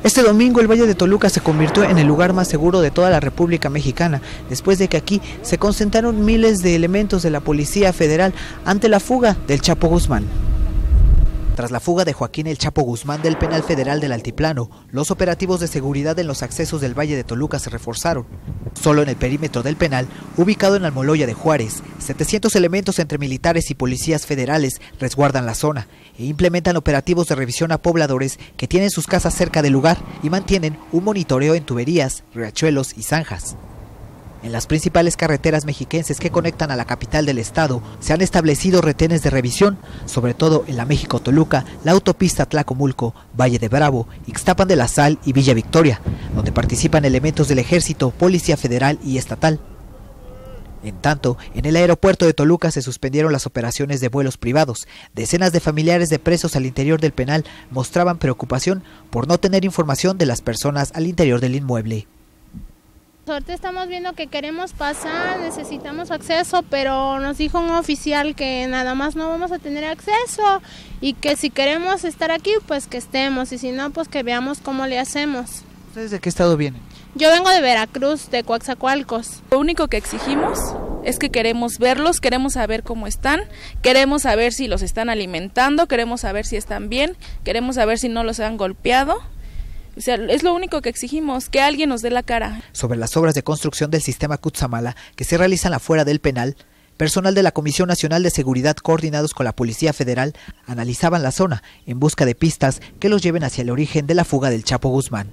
Este domingo el Valle de Toluca se convirtió en el lugar más seguro de toda la República Mexicana, después de que aquí se concentraron miles de elementos de la Policía Federal ante la fuga del Chapo Guzmán. Tras la fuga de Joaquín El Chapo Guzmán del penal federal del Altiplano, los operativos de seguridad en los accesos del Valle de Toluca se reforzaron. Solo en el perímetro del penal, ubicado en Almoloya de Juárez, 700 elementos entre militares y policías federales resguardan la zona e implementan operativos de revisión a pobladores que tienen sus casas cerca del lugar y mantienen un monitoreo en tuberías, riachuelos y zanjas. En las principales carreteras mexiquenses que conectan a la capital del estado se han establecido retenes de revisión, sobre todo en la México-Toluca, la autopista Tlacomulco, Valle de Bravo, Ixtapan de la Sal y Villa Victoria, donde participan elementos del Ejército, Policía Federal y Estatal. En tanto, en el aeropuerto de Toluca se suspendieron las operaciones de vuelos privados. Decenas de familiares de presos al interior del penal mostraban preocupación por no tener información de las personas al interior del inmueble. Ahorita estamos viendo que queremos pasar, necesitamos acceso, pero nos dijo un oficial que nada más no vamos a tener acceso y que si queremos estar aquí, pues que estemos, y si no, pues que veamos cómo le hacemos. ¿Ustedes de qué estado vienen? Yo vengo de Veracruz, de Coatzacoalcos. Lo único que exigimos es que queremos verlos, queremos saber cómo están, queremos saber si los están alimentando, queremos saber si están bien, queremos saber si no los han golpeado. O sea, es lo único que exigimos, que alguien nos dé la cara. Sobre las obras de construcción del sistema Cutzamala que se realizan afuera del penal, personal de la Comisión Nacional de Seguridad coordinados con la Policía Federal analizaban la zona en busca de pistas que los lleven hacia el origen de la fuga del Chapo Guzmán.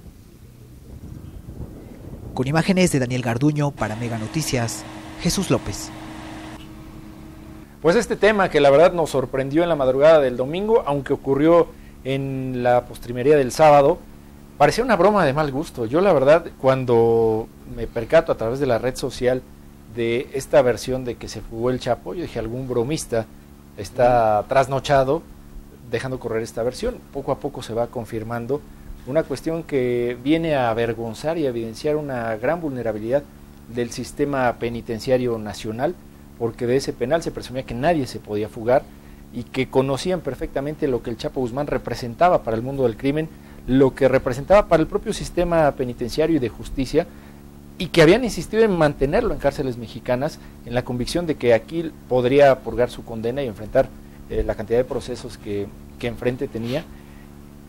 Con imágenes de Daniel Garduño para Mega Noticias, Jesús López. Pues este tema que la verdad nos sorprendió en la madrugada del domingo, aunque ocurrió en la postrimería del sábado, parecía una broma de mal gusto. Yo la verdad, cuando me percato a través de la red social de esta versión de que se fugó el Chapo, yo dije, algún bromista está trasnochado dejando correr esta versión. Poco a poco se va confirmando una cuestión que viene a avergonzar y a evidenciar una gran vulnerabilidad del sistema penitenciario nacional, porque de ese penal se presumía que nadie se podía fugar y que conocían perfectamente lo que el Chapo Guzmán representaba para el mundo del crimen, lo que representaba para el propio sistema penitenciario y de justicia, y que habían insistido en mantenerlo en cárceles mexicanas en la convicción de que aquí podría purgar su condena y enfrentar la cantidad de procesos que enfrente tenía.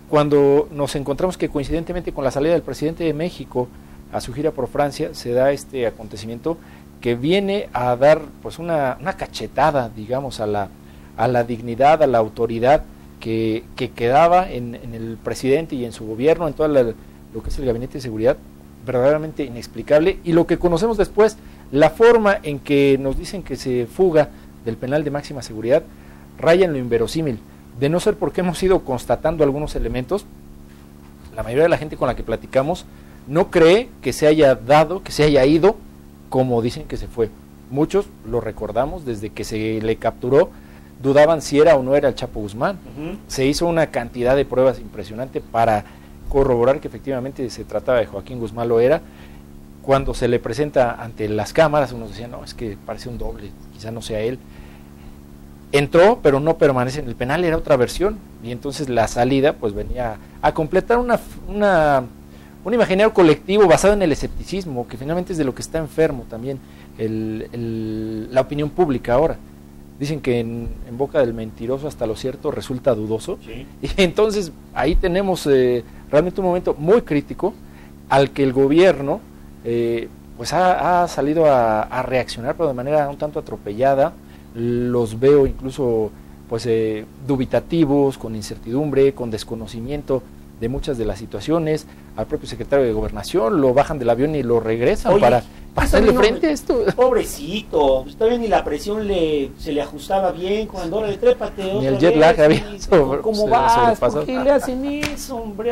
Cuando nos encontramos que coincidentemente con la salida del presidente de México a su gira por Francia, se da este acontecimiento que viene a dar pues una cachetada, digamos, a la dignidad, a la autoridad que quedaba en el presidente y en su gobierno, en todo lo que es el gabinete de seguridad, verdaderamente inexplicable. Y lo que conocemos después, la forma en que nos dicen que se fuga del penal de máxima seguridad, raya en lo inverosímil. De no ser porque hemos ido constatando algunos elementos, la mayoría de la gente con la que platicamos no cree que se haya dado, que se haya ido como dicen que se fue. Muchos lo recordamos desde que se le capturó, dudaban si era o no era el Chapo Guzmán. Se hizo una cantidad de pruebas impresionante para corroborar que efectivamente se trataba de Joaquín Guzmán, lo era. Cuando se le presenta ante las cámaras, unos decían, no, es que parece un doble, quizá no sea él. Entró, pero no permanece en el penal, era otra versión, y entonces la salida pues venía a completar un imaginario colectivo basado en el escepticismo, que finalmente es de lo que está enfermo también la opinión pública ahora. Dicen que en boca del mentiroso hasta lo cierto resulta dudoso, sí. Y entonces ahí tenemos realmente un momento muy crítico al que el gobierno pues ha salido a reaccionar, pero de manera un tanto atropellada. Los veo incluso pues dubitativos, con incertidumbre, con desconocimiento de muchas de las situaciones. Al propio secretario de Gobernación lo bajan del avión y lo regresan para hacerle frente a esto. Pobrecito, todavía ni la presión se le ajustaba bien, cuando le trépate ni el jet lag había ¿cómo vas? ¿Por qué le hacen eso, hombre?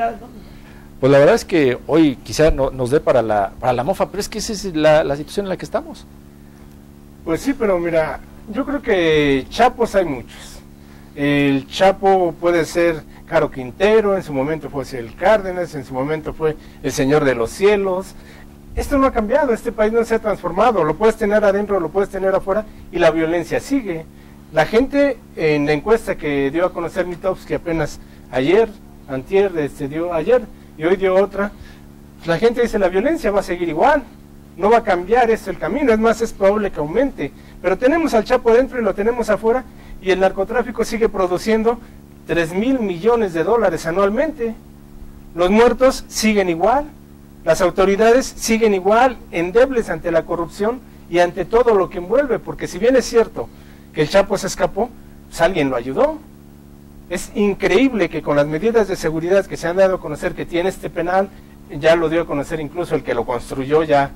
Pues la verdad es que hoy quizá nos dé para la mofa, pero es que esa es la situación en la que estamos. Pues sí, pero mira, yo creo que chapos hay muchos. El Chapo puede ser Caro Quintero, en su momento fue el Cárdenas, en su momento fue el Señor de los Cielos. Esto no ha cambiado, este país no se ha transformado, lo puedes tener adentro, lo puedes tener afuera, y la violencia sigue. La gente, en la encuesta que dio a conocer Mitowski apenas ayer, antier, dio ayer, y hoy dio otra, pues la gente dice la violencia va a seguir igual, no va a cambiar esto el camino, es más, es probable que aumente, pero tenemos al Chapo dentro y lo tenemos afuera, y el narcotráfico sigue produciendo 3,000 millones de dólares anualmente, los muertos siguen igual, las autoridades siguen igual, endebles ante la corrupción y ante todo lo que envuelve, porque si bien es cierto que el Chapo se escapó, pues alguien lo ayudó. Es increíble que con las medidas de seguridad que se han dado a conocer que tiene este penal, ya lo dio a conocer incluso el que lo construyó, ya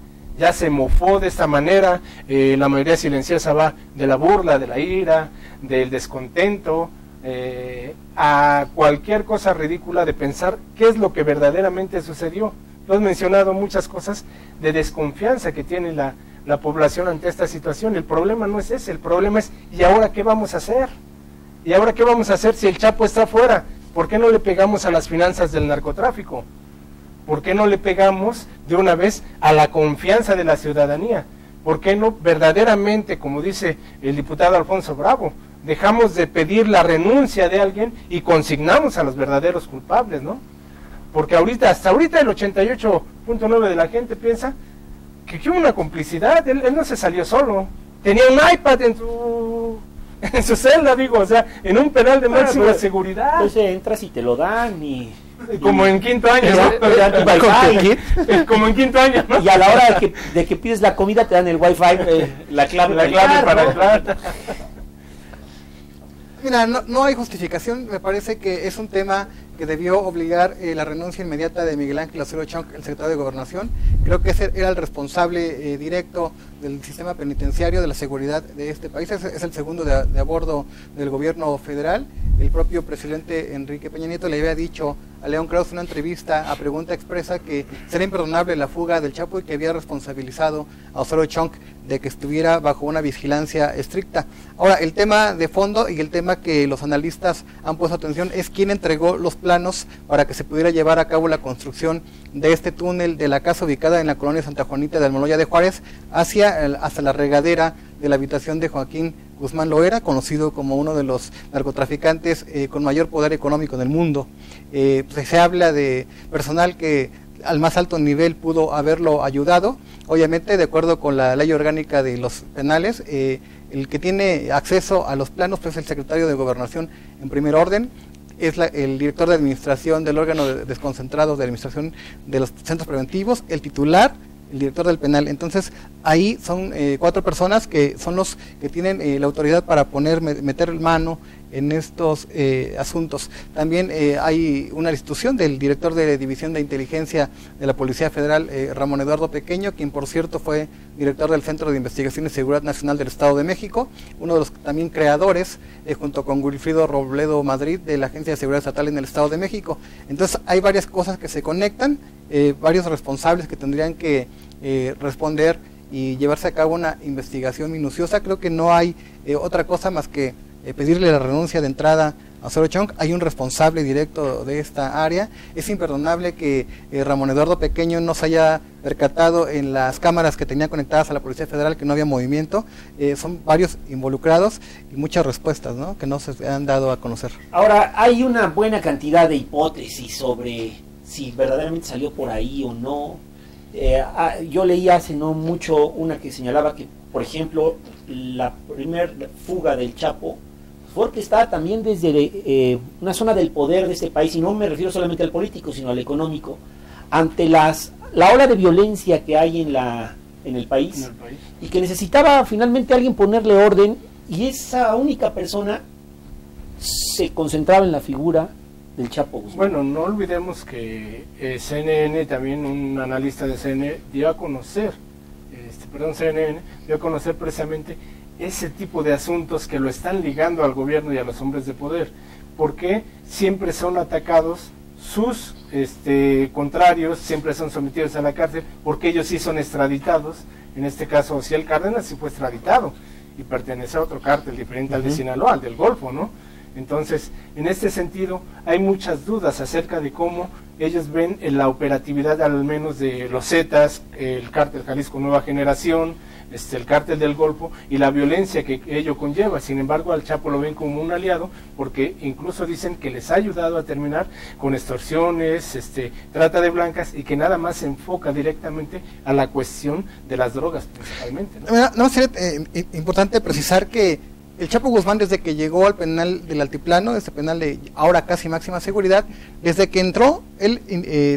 se mofó de esta manera, la mayoría silenciosa va de la burla, de la ira, del descontento, a cualquier cosa ridícula de pensar qué es lo que verdaderamente sucedió. Tú has mencionado muchas cosas de desconfianza que tiene la población ante esta situación. El problema no es ese, el problema es ¿y ahora qué vamos a hacer? ¿Y ahora qué vamos a hacer si el Chapo está afuera? ¿Por qué no le pegamos a las finanzas del narcotráfico? ¿Por qué no le pegamos de una vez a la confianza de la ciudadanía? ¿Por qué no verdaderamente, como dice el diputado Alfonso Bravo, dejamos de pedir la renuncia de alguien y consignamos a los verdaderos culpables, ¿no? Porque hasta ahorita el 88.9% de la gente piensa que hubo una complicidad, él no se salió solo, tenía un iPad en su celda, digo, o sea, en un penal de máxima seguridad. Entonces entras y te lo dan y... Como en quinto año, ¿no? Como en quinto año, ¿no? Y a la hora de que pides la comida te dan el wifi, la clave para entrar. Mira, no hay justificación, me parece que es un tema que debió obligar la renuncia inmediata de Miguel Ángel Osorio Chong, el secretario de Gobernación. Creo que ese era el responsable directo del sistema penitenciario, de la seguridad de este país. Es el segundo de a bordo del gobierno federal. El propio presidente Enrique Peña Nieto le había dicho a León Krause en una entrevista a pregunta expresa que sería imperdonable la fuga del Chapo y que había responsabilizado a Osorio Chong de que estuviera bajo una vigilancia estricta. Ahora, el tema de fondo y el tema que los analistas han puesto atención es quién entregó los planos para que se pudiera llevar a cabo la construcción de este túnel de la casa ubicada en la colonia Santa Juanita de Almoloya de Juárez hasta la regadera de la habitación de Joaquín Guzmán Loera, conocido como uno de los narcotraficantes con mayor poder económico del mundo. Se habla de personal que al más alto nivel pudo haberlo ayudado. Obviamente, de acuerdo con la ley orgánica de los penales, el que tiene acceso a los planos pues, es el secretario de Gobernación en primer orden, es el director de administración del órgano desconcentrado de administración de los centros preventivos, el titular, el director del penal. Entonces ahí son 4 personas que son los que tienen la autoridad para meter mano en estos asuntos. También hay una institución del director de División de Inteligencia de la Policía Federal, Ramón Eduardo Pequeño, quien por cierto fue director del Centro de Investigación y Seguridad Nacional del Estado de México, uno de los también creadores, junto con Wilfrido Robledo Madrid, de la Agencia de Seguridad Estatal en el Estado de México. Entonces hay varias cosas que se conectan, varios responsables que tendrían que responder y llevarse a cabo una investigación minuciosa. Creo que no hay otra cosa más que pedirle la renuncia de entrada a Osorio Chong. Hay un responsable directo de esta área. Es imperdonable que Ramón Eduardo Pequeño no se haya percatado en las cámaras que tenía conectadas a la Policía Federal que no había movimiento. Son varios involucrados y muchas respuestas, ¿no?, que no se han dado a conocer. Ahora, hay una buena cantidad de hipótesis sobre si verdaderamente salió por ahí o no. Yo leí hace no mucho una que señalaba que, por ejemplo, la primera fuga del Chapo fue orquestada también desde una zona del poder de este país, y no me refiero solamente al político, sino al económico, ante la ola de violencia que hay en el país, y que necesitaba finalmente alguien ponerle orden, y esa única persona se concentraba en la figura del Chapo Guzmán. Bueno, no olvidemos que CNN, también un analista de CNN, dio a conocer, CNN dio a conocer precisamente ese tipo de asuntos que lo están ligando al gobierno y a los hombres de poder, porque siempre son atacados sus contrarios, siempre son sometidos a la cárcel, porque ellos sí son extraditados. En este caso, Ociel Cárdenas sí fue extraditado y pertenece a otro cártel diferente al de Sinaloa, al del Golfo, ¿no? Entonces, en este sentido, hay muchas dudas acerca de cómo ellos ven la operatividad al menos de los Zetas, el cártel Jalisco Nueva Generación, el cártel del Golfo y la violencia que ello conlleva. Sin embargo, al Chapo lo ven como un aliado, porque incluso dicen que les ha ayudado a terminar con extorsiones, trata de blancas, y que nada más se enfoca directamente a la cuestión de las drogas principalmente, ¿no? No, sería importante precisar que el Chapo Guzmán, desde que llegó al penal del Altiplano, este penal de ahora casi máxima seguridad, desde que entró, él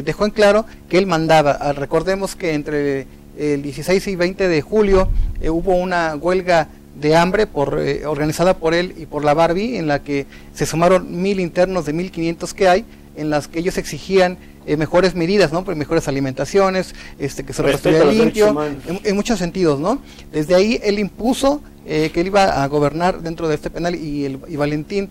dejó en claro que él mandaba. Recordemos que entre el 16 y 20 de julio hubo una huelga de hambre organizada por él y por la Barbie, en la que se sumaron 1000 internos de 1500 que hay, en las que ellos exigían mejores medidas, ¿no? Mejores alimentaciones, que se restuviera limpio, en muchos sentidos, ¿no? Desde ahí él impuso que él iba a gobernar dentro de este penal, y Valentín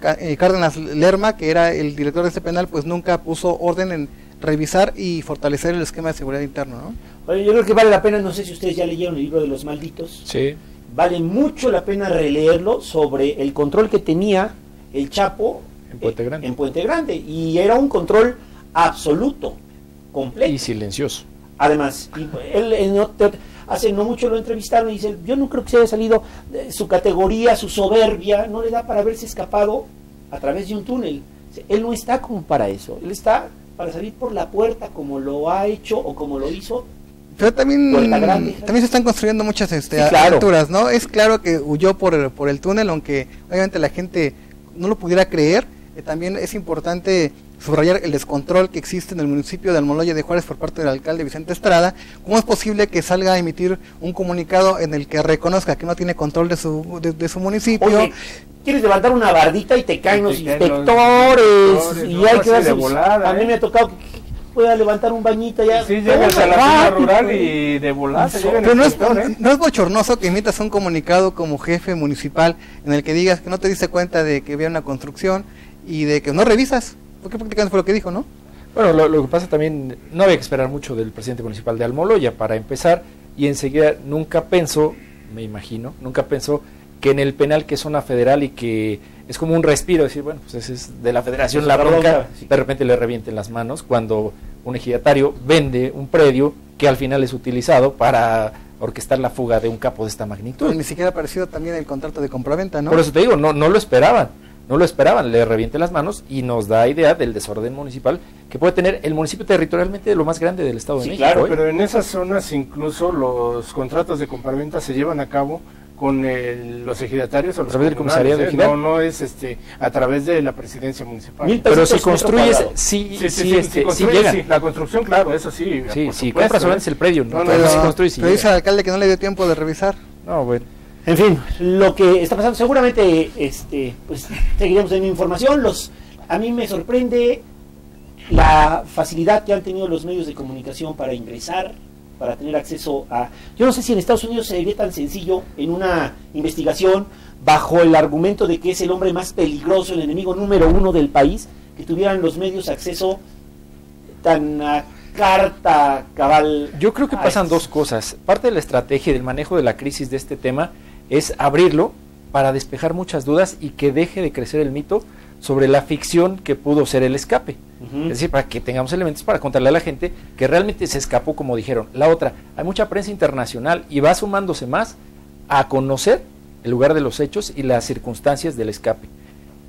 Cárdenas Lerma, que era el director de este penal, pues nunca puso orden en revisar y fortalecer el esquema de seguridad interno, ¿no? Oye, yo creo que vale la pena, no sé si ustedes ya leyeron el libro de los malditos. Sí. Vale mucho la pena releerlo sobre el control que tenía el Chapo en Puente Grande, y era un control absoluto, completo. Y silencioso. Además, él hace no mucho lo entrevistaron y dice, yo no creo que se haya salido, su categoría, su soberbia, no le da para haberse escapado a través de un túnel. Él no está como para eso, él está para salir por la puerta, como lo ha hecho o como lo hizo. Pero también se están construyendo muchas aventuras, ¿no? Es claro que huyó por el túnel, aunque obviamente la gente no lo pudiera creer. También es importante subrayar el descontrol que existe en el municipio de Almoloya de Juárez por parte del alcalde Vicente Estrada. ¿Cómo es posible que salga a emitir un comunicado en el que reconozca que no tiene control de su municipio? Oye, quieres levantar una bardita y te caen los inspectores, y hay que darse volada. A mí me ha tocado que pueda levantar un bañito ya. Sí, llegas a la zona rural y de volada. Pero no es bochornoso que emitas un comunicado como jefe municipal en el que digas que no te diste cuenta de que había una construcción y de que no revisas, porque prácticamente fue lo que dijo, ¿no? Bueno, lo que pasa también, no había que esperar mucho del presidente municipal de Almoloya para empezar, y enseguida nunca pensó que en el penal, que es zona federal y que es como un respiro, decir, bueno, pues ese es de la federación, es la bronca, sí. De repente le revienten las manos cuando un ejidatario vende un predio que al final es utilizado para orquestar la fuga de un capo de esta magnitud. Pero ni siquiera ha aparecido también el contrato de compraventa, ¿no? Por eso te digo, no lo esperaban, le reviente las manos, y nos da idea del desorden municipal que puede tener el municipio territorialmente de lo más grande del Estado de México. Claro, pero en esas zonas incluso los contratos de compraventa se llevan a cabo con los ejidatarios o los del comisariado ejidal. No es a través de la presidencia municipal. Pero si construyes, sí llegan. La construcción, claro, eso sí. Sí, si compras solamente el predio, ¿no? Pero si construyes, pero dice el alcalde que no le dio tiempo de revisar. No, bueno. En fin, lo que está pasando, seguramente pues seguiremos teniendo información. A mí me sorprende la facilidad que han tenido los medios de comunicación para ingresar, para tener acceso a... Yo no sé si en Estados Unidos sería tan sencillo en una investigación bajo el argumento de que es el hombre más peligroso, el enemigo número 1 del país, que tuvieran los medios acceso tan a carta cabal. Yo creo que pasan dos cosas. Parte de la estrategia y del manejo de la crisis de este tema es abrirlo para despejar muchas dudas y que deje de crecer el mito sobre la ficción que pudo ser el escape. Es decir, para que tengamos elementos para contarle a la gente que realmente se escapó, como dijeron. La otra, hay mucha prensa internacional y va sumándose más a conocer el lugar de los hechos y las circunstancias del escape.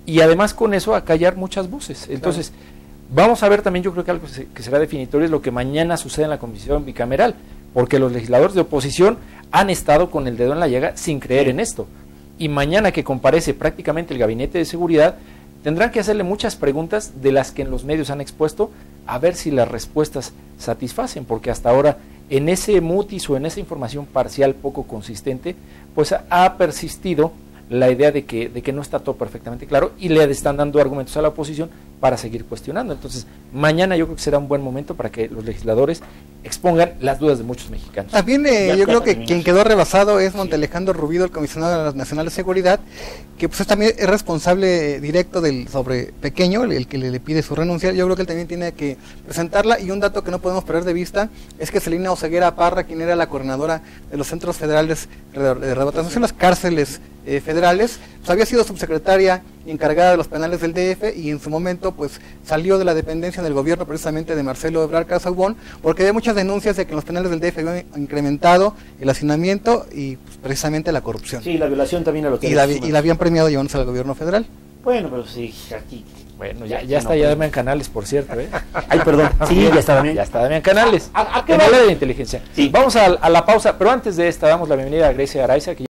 Y además con eso a callar muchas voces. Entonces, vamos a ver también, yo creo que algo que será definitorio es lo que mañana sucede en la comisión bicameral, porque los legisladores de oposición han estado con el dedo en la llaga sin creer en esto. Y mañana que comparece prácticamente el gabinete de seguridad, tendrán que hacerle muchas preguntas de las que en los medios han expuesto, a ver si las respuestas satisfacen, porque hasta ahora en ese mutis o en esa información parcial poco consistente, pues ha persistido la idea de que no está todo perfectamente claro, y le están dando argumentos a la oposición para seguir cuestionando. Entonces, mañana yo creo que será un buen momento para que los legisladores expongan las dudas de muchos mexicanos. También yo creo que quien quedó rebasado es Montealejandro Rubido, el comisionado nacional de seguridad, que pues también es responsable directo del sobre Pequeño, el que le pide su renuncia. Yo creo que él también tiene que presentarla, y un dato que no podemos perder de vista es que Celina Oseguera Parra, quien era la coordinadora de los centros federales de rehabilitación, las cárceles federales, pues había sido subsecretaria encargada de los penales del DF y en su momento pues salió de la dependencia del gobierno precisamente de Marcelo Ebrard Casaubon, porque había muchas denuncias de que en los penales del DF habían incrementado el hacinamiento y pues, precisamente la corrupción. Sí, la violación también a lo que... Y la habían premiado llevándose al gobierno federal. Bueno, pero sí, aquí... Bueno, ya está ya Damián Canales, por cierto, ¿eh? Ay, perdón, sí, ya está Damián. Ya está Damián Canales, ¿A qué en va? el área de inteligencia. Sí. Vamos a la pausa, pero antes de esta damos la bienvenida a Grecia Araiza, que